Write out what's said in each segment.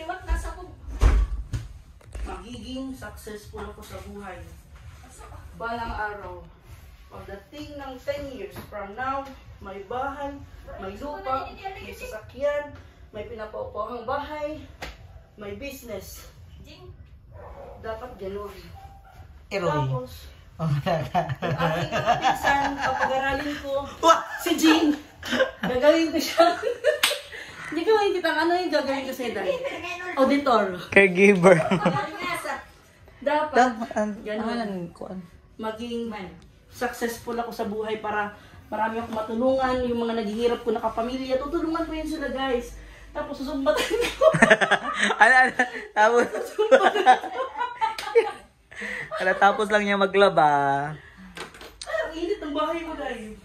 primat nasa ko. Magiging successful ako sa buhay. Balang araw. Pagdating ng 10 years from now, may bahay, may lupa, may sasakyan, may pinapaupuhang bahay, may business. Dapat ganun. Tapos, ang aking kapinsan, kapag-aralin ko, si Jean, gagawin ko siya. Hindi ko makikita ano yung gagawin ko sa'yo dahil. Auditor. Caregiver. Dapat, ganun. Maging successful ako sa buhay para marami akong matulungan. Yung mga naghihirap ko na kapamilya, tutulungan ko yun sila guys. Tapos susumbatan ko. Tapos lang niya maglaba. Ang init ng bahay mo dahil.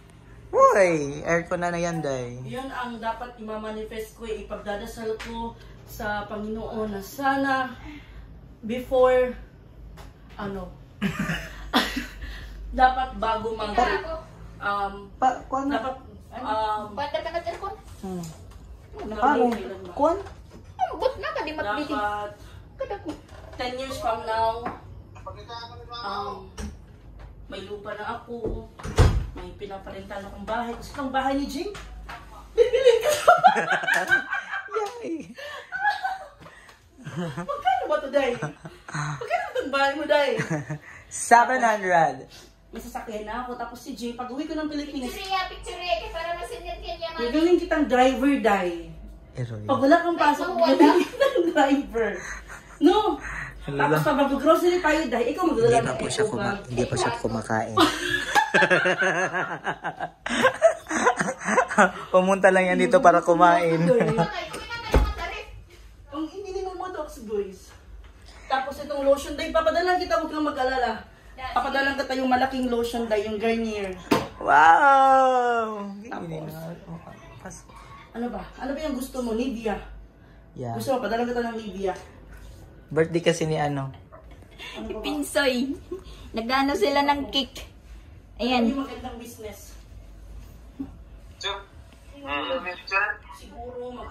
Uy, aircon na yan day. Yun ang dapat imamanifest ko, ipagdadasal ko sa Panginoon na sana before dapat bago mag dapat Banda ka na telefon. Kuan? But na ka di magbili. Dapat 10 years from now, may lupa na ako, may pinaparintan akong bahay. Gusto ng bahay ni Jing? Bibilin ka to! Yay! Magkano ba ito, Day? Magkano itong bahay mo, Day? 700. May sasakyan na ako. Tapos si Jing, pag uwi ko ng Pilipinas, Picture kay para masinir kanya nga. gagawin kitang driver, Day. Pag wala kang pasok, gagawin kitang driver. No? Tapos pag mag-grocery tayo, Day, ikaw magdala ng Hindi pa siya kumakain. Pumunta lang yan dito para kumain. Ang minimum mo docs, guys. Tapos itong lotion, Day, papadalan kita, huwag kang mag-alala. Papadalan kita yung malaking lotion, Day, yung Garnier. Wow! Tapos, ano ba? Ano ba yung gusto mo? Nivea. Yeah. Gusto mo, padalan kita ng Nivea. Birthday kasi ni ano? Pinsoy. Nagano sila ng cake. Ayan. Ayan. Yung magandang business. Siguro,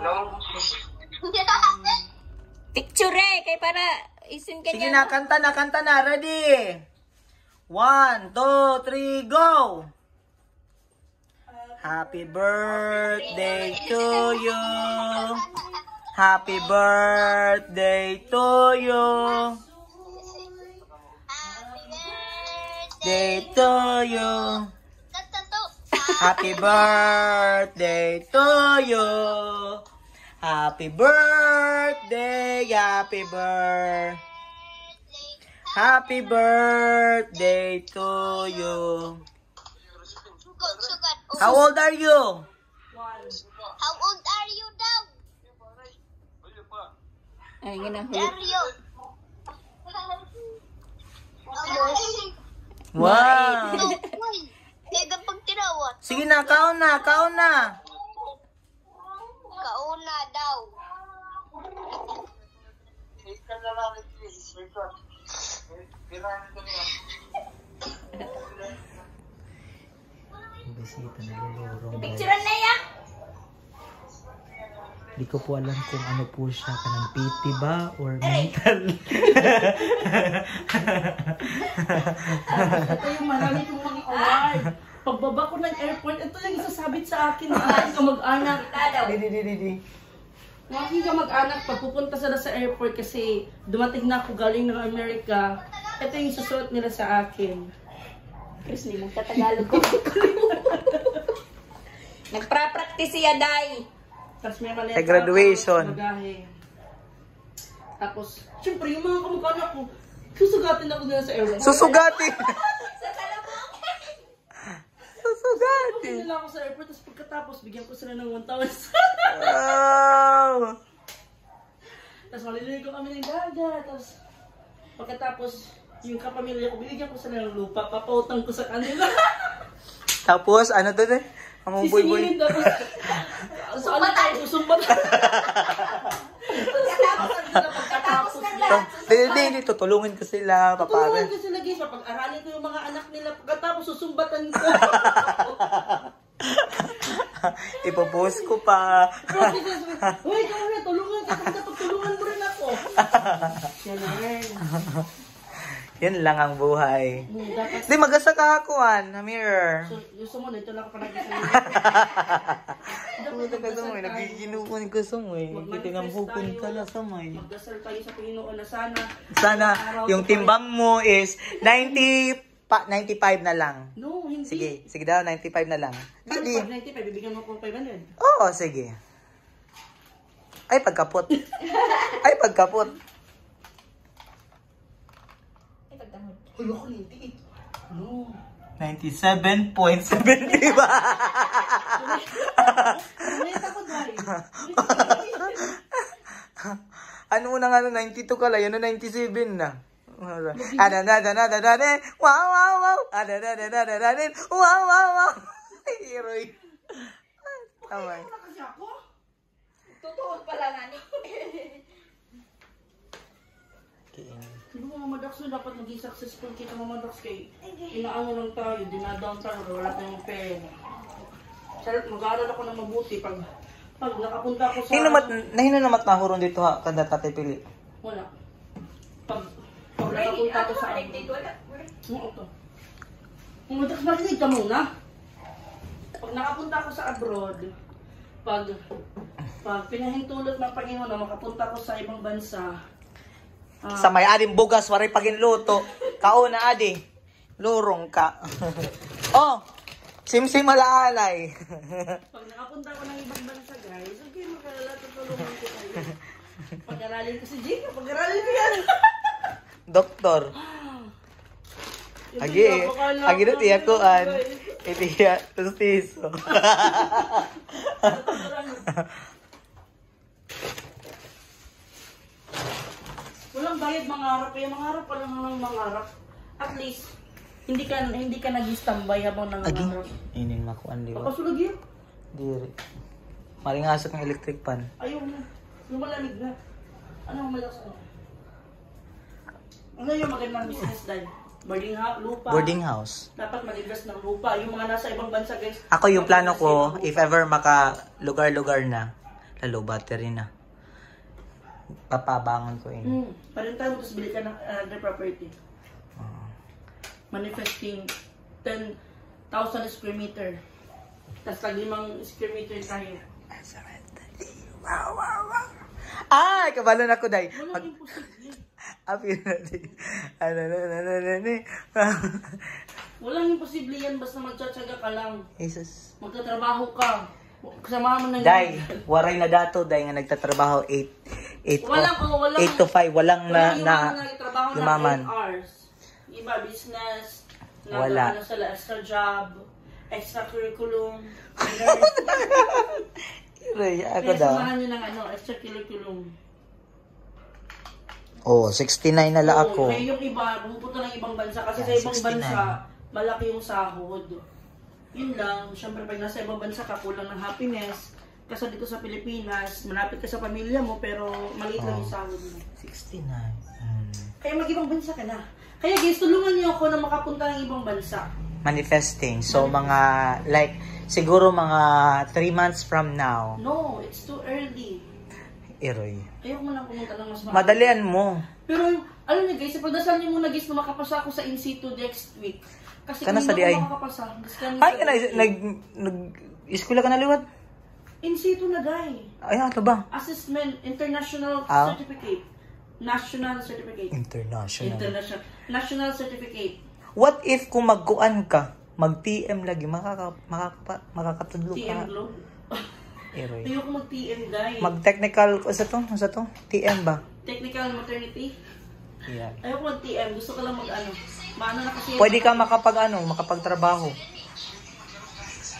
Picture kay para isin kanya. Sige na, kanta na. Ready? 1, 2, 3, go! Happy birthday to you. Happy birthday to you. Day to you. Happy birthday to you. Happy birthday, happy birthday. Happy birthday to you. How old are you? How old are you daw? Ay, ganun. Wow. Kaya pag tinawat. Sige na, kaon na. Kauna daw. Bisita na lulurong. Picture na ya. Di ko po alam kung ano po siya, kanang pity ba or mental. ito yung marami kong mga award. Pagbaba ko ng airport, ito yung isasabit sa akin ng aking kamag-anak. Di. Ng aking kamag-anak, pagpupunta sila sa airport kasi dumating na ako galing ng Amerika, ito yung susuot nila sa akin. Chris, ni magtatagalog ko. Nagpra-practice siya, Day. Tapos may maleta. Sa graduation. Magahe. Tapos, syempre, yung mga kamag-anak ko, susugatin ako nila sa airport. Susugatin! Sa talabong. Susugatin! Nila ako sa airport, tapos pagkatapos, bigyan ko sila ng 1,000. Wow! Tapos maliligo kami ng dagat. Tapos, pagkatapos, yung kapamilya ko, binigyan ko sila ng lupa, papautang ko sa kanila. Tapos, ano doon eh? Among boy-boy. Sisingin daw. So, ano tayo, susumbat. Pagkatapos na lahat. Hindi, tutulungin ko sila, Tutulungan papare. ko sila guys, pag-aralin ko yung mga anak nila, pagkatapos susumbatan ko. Ipopost ko pa. Uy, tulungan ka, pagtulungan mo rin Yan na yan. Yan lang ang buhay. Dapat, Di, magasa ka akuan, Amir. so, gusto mo, ito lang ka pa nagising. Puta ka sa may, nagiginukon ko sa may. Kitinambukon ka na sa may. Magdasal tayo sa Panginoon na sana. Sana yung timbang mo is 95 na lang. No, hindi. Sige daw, 95 na lang. Paano Sige. pag 95, bibigyan mo ko 500? Oo, sige. Ay, pagkapot. Ay, pagkapot. Ay, pagtangod. Uy, ako 98. No. 97.70 ba? Kumita ko dahil. Ano una nga 92 ka lang, yun na 97 na. Wow, wow, wow. Wow, wow, wow. Heroy. Tama. Ano kasi ako? Totoo pala nga ni. Hindi mo mamadax na dapat maging successful kita mamadax kay inaano lang tayo, dinadown tayo, wala tayong pera. Sarap, mag-aaral ako ng mabuti pag nakapunta ako sa... Nahino namat nahuron dito ha, kanda tatay pili. Wala. Pag nakapunta ako sa... Wala. Oo to. Mamadax, marinig ka muna. Pag nakapunta ako sa abroad, pag pinahintulot ng Panginoon na makapunta ako sa ibang bansa, Sa may ading bugas, waray paginluto. Kauna adi. Lurong ka. Oh, simsim alaalay. pag nakapunta ako ng ibang bansa, guys, okay, makalala, tutulungan ko kayo. Pag-aralin ko si Jake, pag-aralin ko yan. Doktor. Agi, agi na tiyakuan. Itiya, tustiso. Walang bayad mangarap, kaya mangarap pa lang ng mangarap. At least, hindi ka nag-standby habang Agi, nangangarap. inin makuan di ba? Papasulag yun. Diri. Maringasot ng electric pan. Ayaw na. Yung malamig na. Ano ang malakas na? Ano yung magandang business dahil? Lupa. Boarding house. Dapat mag-invest ng lupa. Yung mga nasa ibang bansa, guys. Ako yung plano ko, mag-invest if ever maka lugar-lugar na, lalo battery na. Papabangon ko yun. Parinta mo, tapos bili ka ng another property. Manifesting 10,000 square meter. Tapos tag 5 square meter tayo. Wow, wow, wow. Ay, kabalon ako, day. Walang imposible. Apir natin. Walang imposible yan, basta magtsatsaga ka lang. Jesus. Magtatrabaho ka. Kasama mo ng... Day, waray na dato, day nga nagtatrabaho 8 to 5. Walang nagtatrabaho yumaman. ng 8 hours. Iba, business, Wala. sila extra job, extra curriculum. Iray, ako Kaya daw. samahan nyo ng extra curriculum. Oh, 69 na la ako. Kaya yung iba, pupunta ng ibang bansa kasi sa ibang 69. bansa, malaki yung sahod. Yun lang, syempre pag nasa ibang bansa ka, kulang ng happiness. Kasi dito sa Pilipinas, malapit ka sa pamilya mo, pero maliit lang yung sahod mo. 69. Kaya mag-ibang bansa ka na. Kaya guys, tulungan niyo ako na makapunta ng ibang bansa. Manifesting. So, mga, like, siguro mga 3 months from now. No, it's too early. Iroy. Ayoko mo lang pumunta ng mas Madalian mo. Pero, alam niyo guys, ipagdasal niyo muna guys na makapasa ako sa in-situ next week. Kasi Kana kung sa hindi DI. ako makakapasa, Ay, nag-iskula ka na liwat? in-situ na guy. Ay, ano ba? Assessment, international Ah? certificate. National certificate. International. National certificate. What if kung magkuan ka, mag-TM lagi, makakatudlo TM ka? Globe. Iroy. Ayoko mag-TM guy. Mag-technical, sa to? TM ba? Technical maternity. Yeah. Ayoko mag-TM. Gusto ko lang mag-ano. Maano na kasi. Pwede ka makapagtrabaho.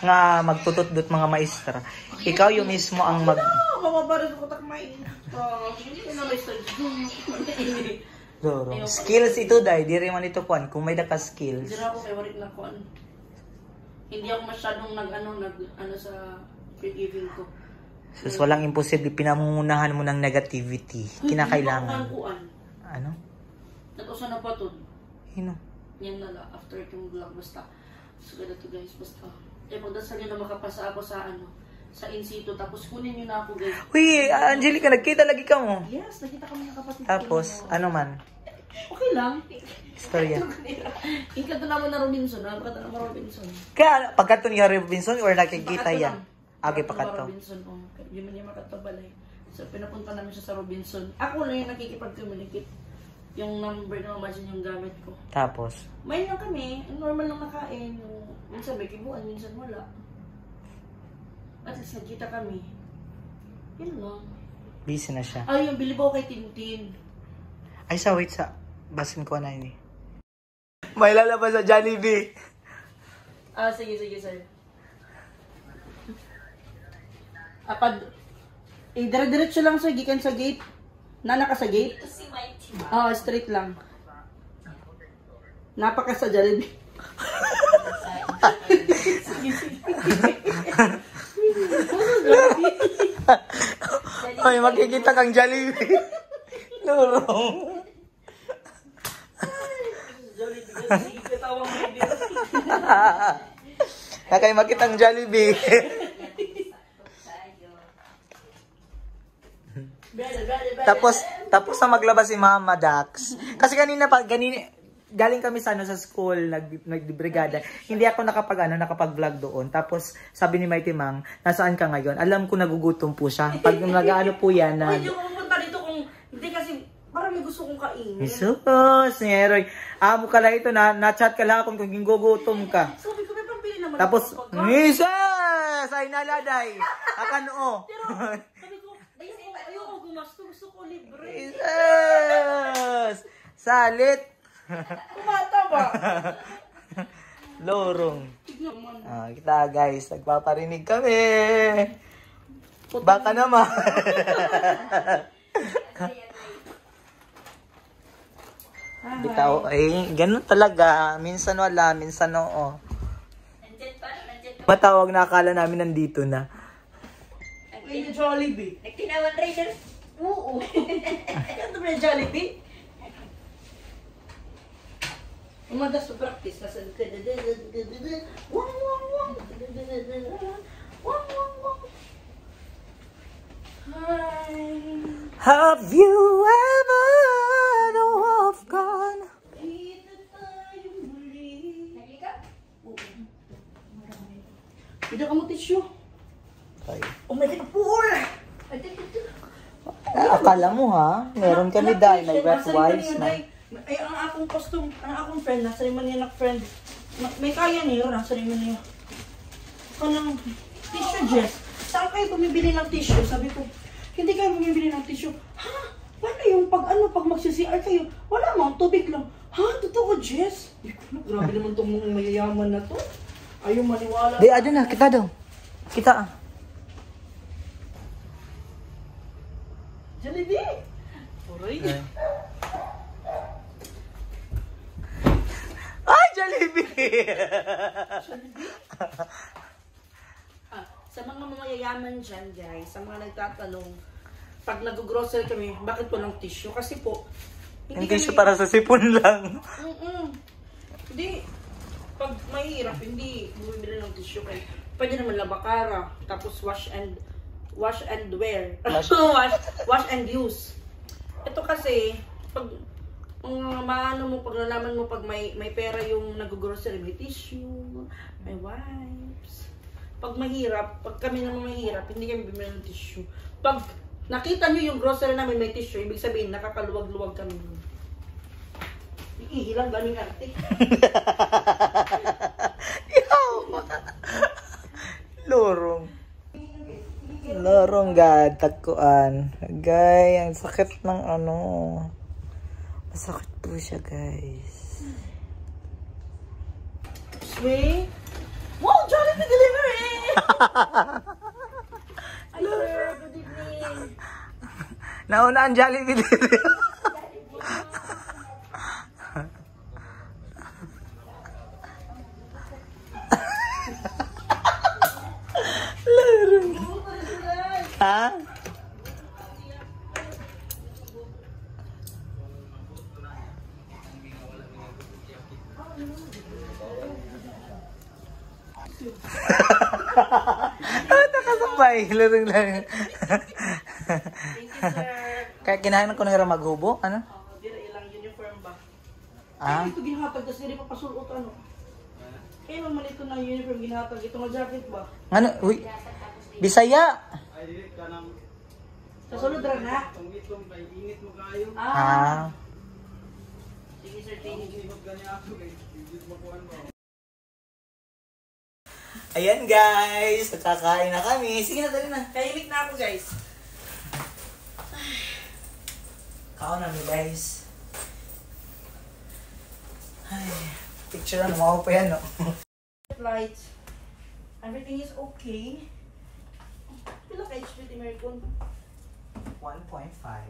Nga magtututdot mga maestra. Ikaw yung mismo ang mag... No, mababarin ko takmay. Hindi na may study. Doro. Skills ito dahil, di rin man ito kuan. Kung may daka skills. Hindi na ako favorite na kuan. Hindi ako masyadong nag sa forgiving ko. Sus, walang imposible. Pinamungunahan mo ng negativity. Kinakailangan. Kuan. Ano? Nag-usa na pa to. Hino? Yan na lang. After itong vlog. Basta. Suga na to guys. Basta. Pagdasal nyo na makapasa ako sa sa in situ. Tapos kunin nyo na ako guys. Uy, Angelica, nagkita lagi ka mo. Yes, nakita kami ng kapatid. Tapos, ko. ano man? Okay lang. Istorya. Ikaw naman na Robinson. Napakata naman Robinson. Kaya, pagkato ni Robinson or nakikita Pakata yan? lang. Okay, Pakata pagkato. Robinson. Oh. Yun man niya makatabalay. So, pinapunta namin siya sa Robinson. Ako na yung nakikipag-communicate. Yung number na imagine yung gamit ko. Tapos, May lang kami. Normal lang nakain. Minsan may kibuan, minsan wala. At least nagkita kami. Yun lang. busy na siya. Ay, yung bilib ako kay Tintin. Ay, wait sa... Basin ko na yun eh. May lalabas sa Jollibee. Ah, sige, sir. Dire-diretso lang sa gikan sa gate. Nana ka sa gate? Si Mighty. Oo, straight lang. Napaka sa Jollibee. Ay, makikita kang Jollibee. Lurong. Nakay makitang Jollibee. tapos na maglabas si Mama Dax. Kasi kanina galing kami sa school, nagbrigada. Hindi ako nakapag-vlog doon. Tapos sabi ni Mighty Mang, nasaan ka ngayon? Alam ko nagugutom po siya. Pag nag-ano po yan na... Hindi ko pumunta dito kung... Hindi kasi parang may gusto kong kainin. Jesus, Neroy. Amo ka lang ito, na-chat ka lang kung gugutom ka. Sabi ko, may pambili naman. Tapos, ako pagkain. Jesus! Ay naladay. Akano. Sabi ko, ayoko gumasto. Gusto ko libre. Jesus! Salit. Kumata ba? Lorong. Tignan mo. Kita guys, nagpaparinig kami. Baka naman. Bitaw, ganun talaga. Minsan wala, minsan oo. Nandyan pa. Matawag na akala namin nandito na. Ay, yung Jollibee. Nagtinawan Raider. Oo. Ito ba yung Jollibee? Umaga sa practice. Nasa... Wang, wang, wang. Wang, wang, wang. Hi. Have you ever had a wolf gone? Kita tayo muli. Nagli ka? Oo. Pwede ka mo tissue. Ay. Oh my God, poor! Akala mo ha? Meron kami dahil may wet wipes na. Ay, ang akong costume, ang akong friend, nasa naman niya friend. May kaya niyo, nasa naman niya. Kanang tissue, Jess. Saan kayo bumibili ng tissue? Sabi ko, hindi kayo bumibili ng tissue. Ha? Paano yung pag mag-CCR kayo? Wala mo, tubig lang. Ha? Totoo, Jess? Grabe naman itong mga mayayaman na to. Ayaw maniwala. Di, adyan na. Kita daw. Kita. Jollibee! Uray. Ay, Jollibee! Sa mga mayayaman dyan, guys, sa mga nagtatanong, pag nag-grocery kami, bakit walang tissue? Kasi po, Hindi siya para sa sipon lang. Hindi. Pag mahirap, hindi bumibili ng tissue. Kaya pwede naman labakara, tapos wash and wear. wash and use. Ito kasi, pag maano mo, pag nalaman mo, pag may pera yung nag-grocery, may tissue, may wipes. Pag mahirap, pag kami naman mahirap, hindi kami bumili ng tissue. Pag nakita nyo yung grocery namin may tissue, ibig sabihin, nakakaluwag-luwag kami. Ihilang galing arte. Lorong. Lorong gad, tagkuan. Gay, ang sakit ng ano. Masakit po siya, guys. Sweet. Wow, Jollibee delivery! Hi, sir. Good evening. Nauna ang Jollibee dito. Lorong. Ha? Nakasama Lambay, larong lang. Thank you, sir. Kaya kinahanan ko na nga maghubo, ano? Dira ilang uniform ba? Ah? Ito ginhatag, tapos diri papasulot ano? Kaya naman ito na uniform ginhatag. Ito nga jacket ba? Ano? Uy, Bisaya! Sa sulod ra na? Ah. Sige sir, thank you. Ayan guys, kakain na kami. Sige na, dali na. Kahimik na ako guys. Kaon na guys. Ay, picture na, mga pa yan, no? Lights. Everything is okay. Pila ka HP ti Mercon? 1.5. Ay,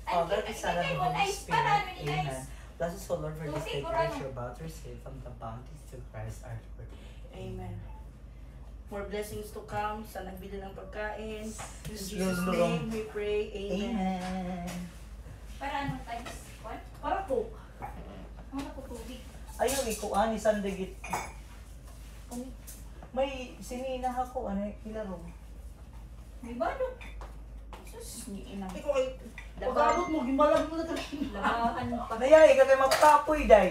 Father, ay, Son, and ay, Holy ay, Spirit. parang, guys. Amen. Bless us, O Lord, for this day, Tuti, grace kurang. you're about to receive from the bounties to Christ our Lord. Amen. More blessings to come sa nagbili ng pagkain. In Yes, Jesus' Lord. name we pray. Amen. Amen. Para ano times 1? Para po. Ano na po tubig? Ayaw, ikuan, isang digit. May sinina ako, ano, ilaro. May balot. Sus, ni inang. Ikaw ay pag-abot mo, gimalag mo na ito. Labahan pa. Nayay, kagay magtapoy, day.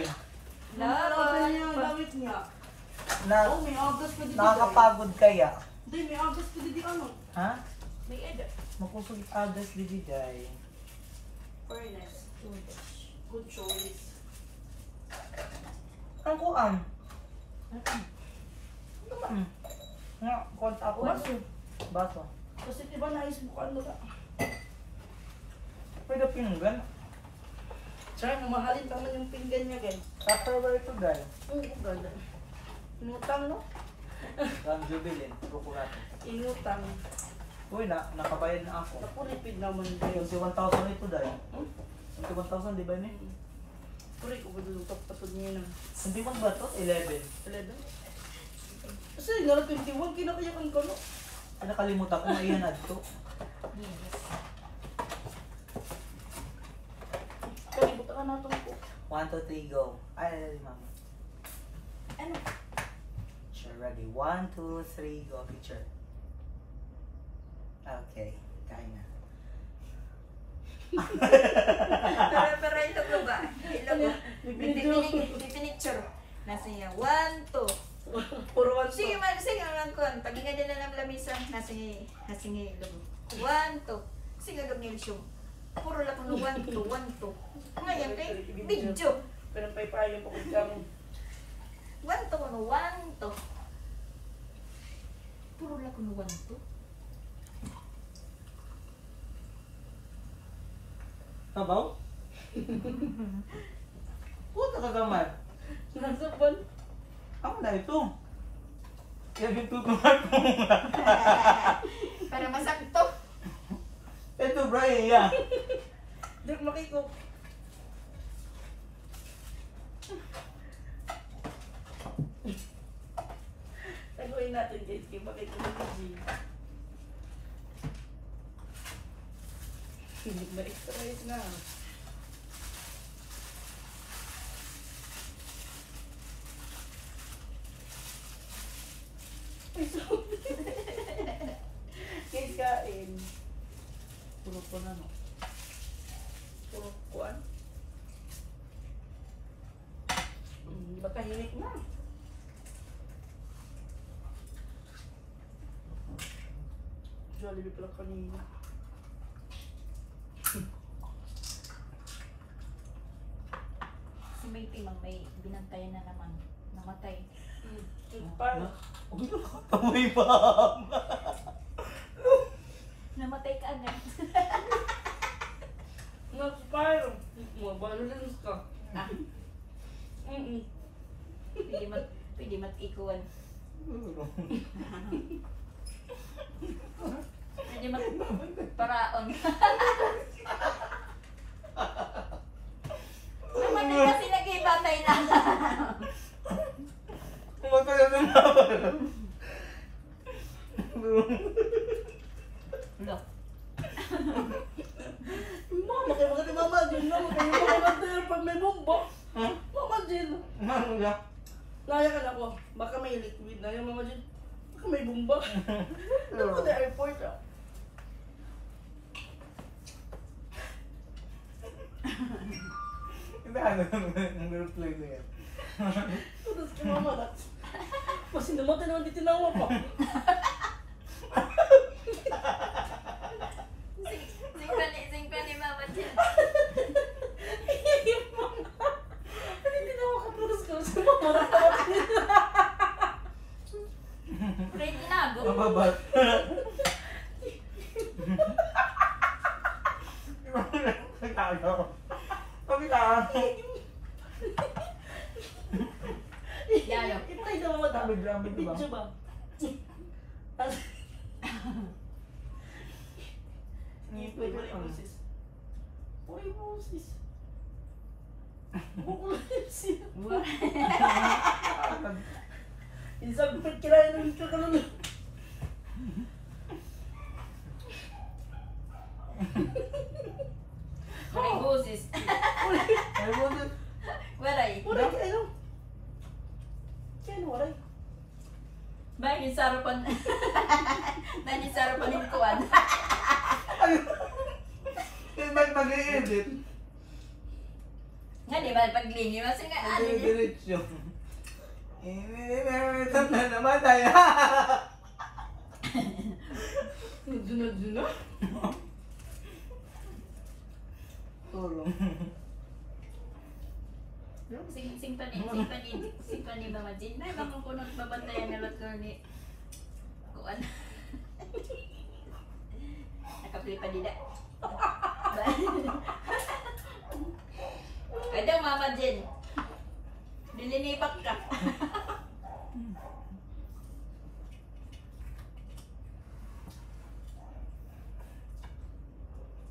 Laban niya ang gamit niya. Na, Oh, may agas pa dito. nakakapagod kaya. Hindi, may agas pa dito ano. Ha? May edit. Makusog agas didi, day. Fairness. Good choice. Ang kuan. Naman. Nga, konta ako. Baso. Baso. Kasi diba nais mo ano ka? Pwede pinggan. Tsaka mamahalin pa man yung pinggan niya, guys. Tupperware ito, day. Oo, ganda. Inutang, no? Ram Jubilin, prokurato. Inutang. Uy, nakabayad na ako. Napulipid naman, guys. 21,000 ito, day. 21,000, di ba ni? Puri ko ba doon patod niya na? 21 ba ito? 11. 11? Kasi nga 21, kinakayakan ko, no? Ay, nakalimutan ko na iyan to. Kalimutan ka natin ko. 1, 2, 3, go. Ay, mama. Ano? Sure, ready. 1, 2, 3, go. Picture. Okay, kain na. Pero ito ko ba? Ito ko. Pipicture. Nasa niya. 1, 2. Puro one Sige man, sige man ko. Paghinga din na ng lamisa. Nasa niya. Nasa niya. 1, 2. Sige lang yung show. Puro lang kung 1, 2, 1, 2. Ngayon kay video. Pero paypayo po kung kami. 1, 2, 1, 2. Puro lang kung 1, 2. Tabaw? Puta ka gaman. Nasa ban? Ako na ito. Kaya bitutuman ko nga. Para masakto. Ito, Brian, yeah. Hindi makikop. Taguin natin guys, kaya makikop na G. Hindi ma-exercise na. Guys, kain. Puro po na, no? Puro kuan. Baka hinik na. Jollibee pala kanina. Si may timang may binantayan na naman. Namatay. Paano? Huwag na katamay pa. Namatay ka agad. Nag-spire. Mabalance ka. Ah, pwede mat-ikuan. Pwede mat-paraon. Namatay kasi nag-ibatay na. Mataya na naman. Look. Mama, kayo mga Mama Jill. Mama, kayo mga matayar pag may bomba. Hmm? Mama Jill. Ano ya? Naya ka na ko. Baka may liquid na yung Mama Jill. Baka may bomba. Ano ko na Hindi ano, ang reply ko yan. Tapos kay mama na. Mas namatay naman di tinawa pa. Sing pa ni Mama Jen. Hindi tinawa ka tapos ko sa mama na namatay. Pray tinago. Mababat. Nagkagaw. Pagkagaw. Yayo. Itay na mama ta. Lamig-lamig diba? Video ba? Wait, Moses. Uy, Moses. Bukulit siya. Isang pagkirayan ng kakalunod. Waray boses. Ay, Moses. Waray. Waray kayo. Kaya waray. Bakit sarapan? Nani sarapan yung kuwan. Mag-i-edit. Nga di ba paglingi mas nga ano yun. Diretso. Ito na naman tayo. Duna. Tulong. Sing pa ni Mama Jen. May mga kunot babantayan na lot ko ni kuwan. Nakapili pa dila. Ada Mama Jen. Dilinipak ka.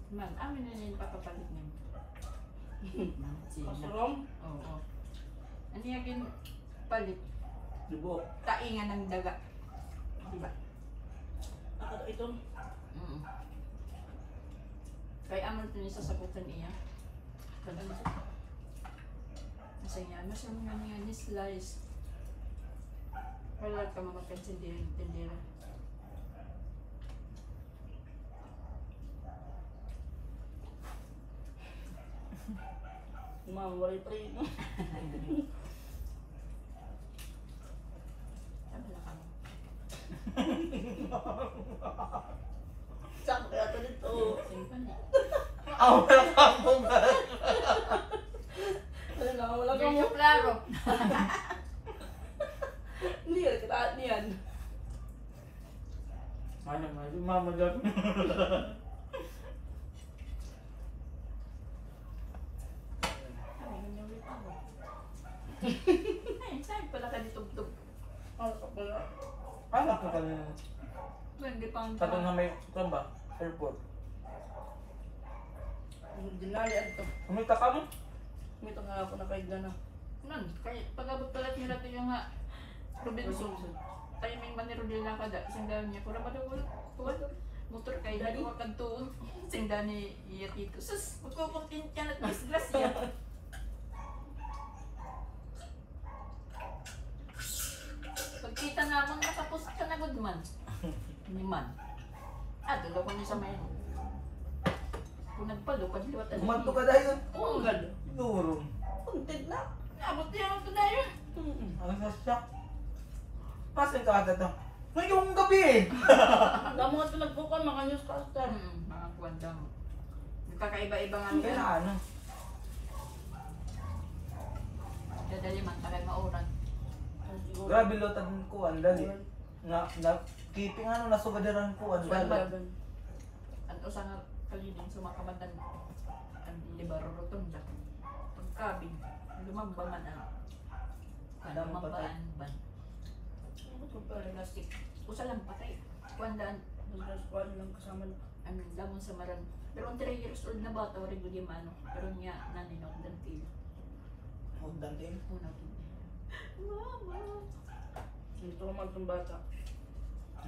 Man, amin na yun papapalit niya. Pasurong. Oo. Ano yung palit? Dibo. Taingan ng daga. Diba? Ito. Kaya amon ito niya sasagutan niya. Kasi nga, mas yung nga niya ni slice. Wala ka mga tindira. Mama, waray pa rin. Sabi na kami. Saan kaya ito dito? Simpan eh. Wala ka po ba? Wala ka Ganyan mo. klaro. Hindi yan, kitaan niyan. Ano nga, si Mama Jack. Ay, ganyan ulit ako. Ay, saan pala ka ditugtog? Ano ka pala? Ano ka kanina? Hindi pa ang Katong na may, saan ba? Airport. Dinali ito. Kumita ka mo? Kumita nga ako na kahit na. Nun, kaya pag-abot pala nila ito yung nga Robinson. Timing man ni Rodel lang kada. Singdan niya. Kura pa daw kuwan. Motor kay Daddy? Dali wakad tuon. Singdan ni iya tito. Sus, magkukuntin ka na disgras ya. Pagkita namang nakapost ka na good man. Ni man. Dulo ko niya sa may. Kung nagpalo, kadliwat ang Kumanto ka dahil yun. Oo, gado. Siguro. Punted na. Abot niya ako na yun. Ano sa shock? Pasin ka agad daw. Ngayong gabi eh. Damo nga ito nagbukan, mga newscaster. Mga kwandang. Nagkakaiba-iba nga Kaya nila. ano? Dadali man tagay mauran. Grabe lotan ko, ang dali. Na keeping ano, nasugadiran ko, ang dali. Ano sa nga kalinin sumakamandan ang libaro rotunda. Pagkabig, lumambangan ang lumambaan ban. Plastic. Usa lang patay. Kuandaan Nagkaskuhan lang kasama na. ang lamon sa maran. Pero ang 3 years old na bata, wari ko di mano. Pero niya naninok dan pila. Hugdan din. Una ko. Mama! Ito naman itong bata.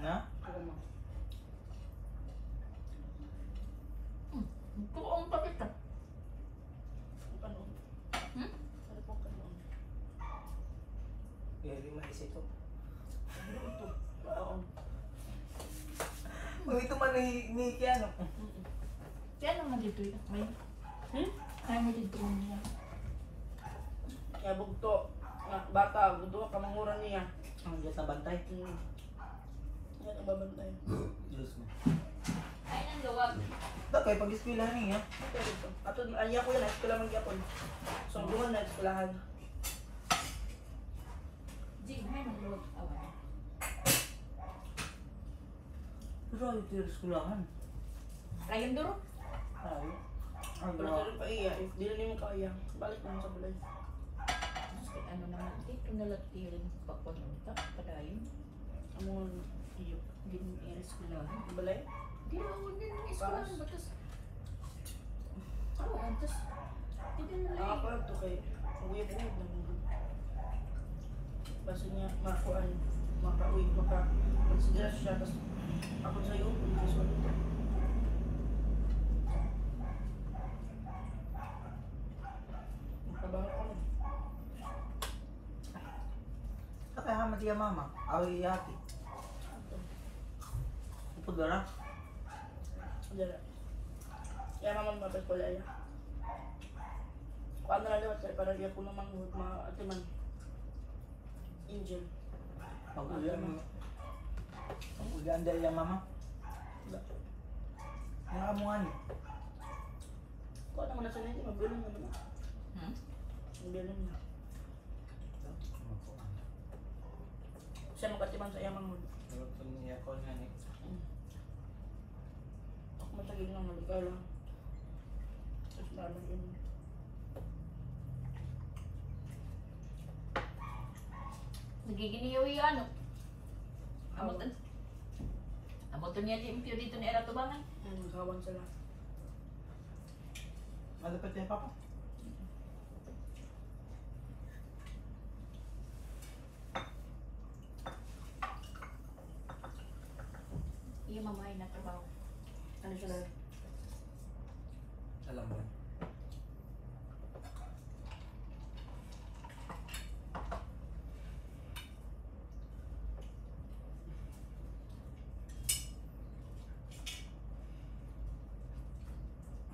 Na? Ito naman. Tuong pakit ka. Kanon. Ano po kanon? Hindi maisip ko. Ito. Kaon. Kung ito man ni Kiano. Kaya naman dito yun. May. Kaya mo dito niya. Kaya bugto. Bata, bugto ka manguran niya. Ang dyan sa bantay. Yan ang babantay. Diyos mo. Ay, nang luwag. Bakit pag-eskwelahan niya? Pero ito. Ato, anya ko yan, eskwela man gyapon. So, duman na eskwelahan. Jing, ay, nang luwag. Awan. Pero ayaw tayo eskwelahan. Rayon duro. Ayaw. Ay, Wala ka rin pa iya. If di rin mo kaya, balik naman sa balay. Ano naman, dito nalatirin papunta, padayon. Amo iyo. Giniris ko lang. Balay? Di ako din ng eskwelahan, Paras. batas. Oo, antas. Hindi na lang. Ako ito kay uyab naman. Basta niya makuan, makauwi, consider siya. Tapos ako sa'yo, kung gusto nito. Magtrabaho ko na. Kaya hamat iya mama. Awi yati. Upod ba na? Dala. Kaya naman mapes ko laya. Paano na liwat sa'yo? Para liya ko naman atiman. Angel. Pag-ulian mo. Pag-ulian dahil iya mama. Ano ka mo nga ni? Kung naman na sa nito, mabilong naman na. Mabilong na. Siya makatiman sa iyamang hod. niya ko nga ni. Ako matagil lang, maligay lang. Tapos nalang yun. Nagiginiyaw yung ano. Amutan. Amutan niya limpyo dito ni Era Tubangan. Naghawan sila. Malapit niya papa? Iya mamay na trabaho. Ano sila? Alam mo.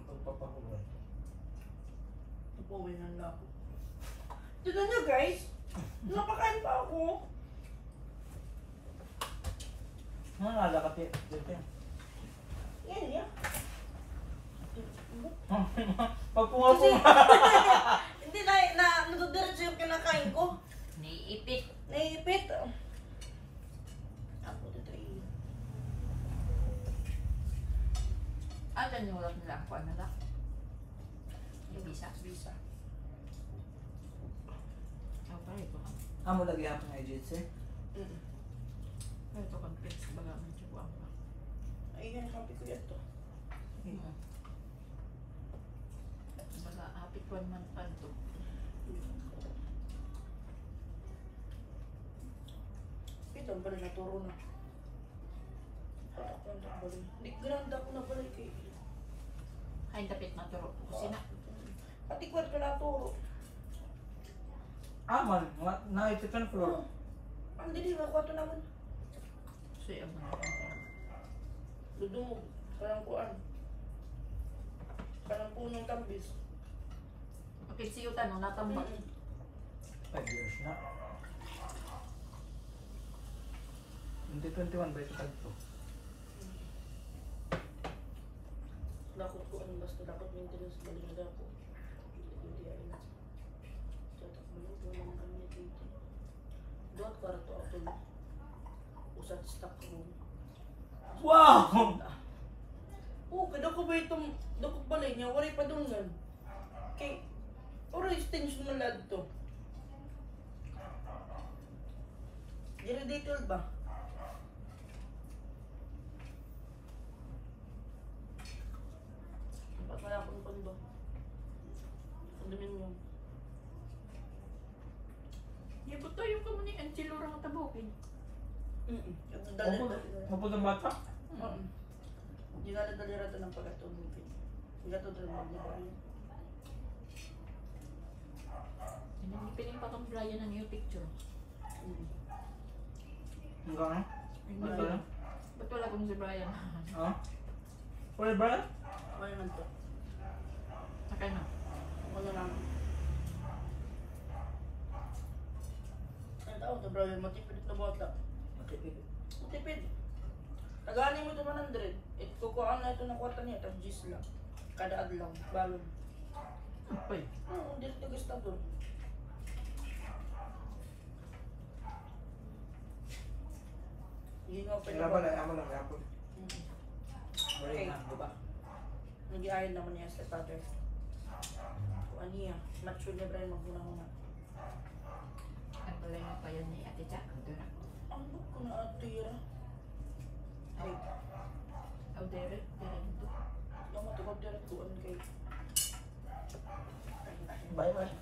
Pagpapakulay. Upuwi na lang ako. Tignan nyo guys! Napakain pa ako! Ano nala ka dito? Yan yan. Pagpunga Kasi, po. hindi na nadudiretso yung kinakain ko. Niipit. Naipit. Ako dito eh. Ah, ganyan ulat nila ako. Ano lang? Yung visa. Bisa. Oh, pare ko. Amo lagi ako ng agency. Ito complex. Baga man siya buwang pa. Ay, yan, kapi ko yan to. Baga hapit 1 month pa ito. Ito, ang pala naturo na. Hindi, ganda ko na pala kay... Ay, dapit maturo. Kusina. Pati ko naturo. Aman, naipit ka na floor. Ang dili, makuha naman. So, yung mga. Dudumog. Parang kuan. Parang punong tambis. Okay, si Yuta nung natambak. 5 years na. Hindi 21 ba ito tagpo? Lakot ko ano basta lakot maintenance balik na ako. Hindi ay na. Tatak mo lang naman kami dito. Doon kwarto ako na. Usat stock room. Wow! Oo, kada ko ba itong dakot balay niya, wala pa doon nga. Kay, ora extension na lad to. Very detailed ba? Ba't wala akong kondo? Condominium. Yabot tayo ka mo ni Angelo rang tabukin. Mapunta bata? Di dali-dali rata ng pagkatulungin. Pagkatulungin mo ba yun? Piling pa kang Brian ng new picture. Hanggang na? Ano ba? Ba't wala kong si Brian? Ha? Wala ba? Wala naman to. Sakay na. Wala lang. Brian, matipid na bata. Matipid. Matipid. Taganin mo ito 100. Kukuhaan na ito ng kwarta niya, tapos gis lang. Kada adlaw, balon. Ay. Oo, hindi ito gastador. Gingaw pa Kailan ba na yaman lang yapon? Okay, diba? Nag-iayon naman niya sa father. Kuha niya, mature niya Brian maghuna-huna. Ang balay mo pa yan ni Ate Jack. Ano ko na atira? Ay, Aw, Derek. Derek ito. yung matugod direct kuhan kay... Bye bye.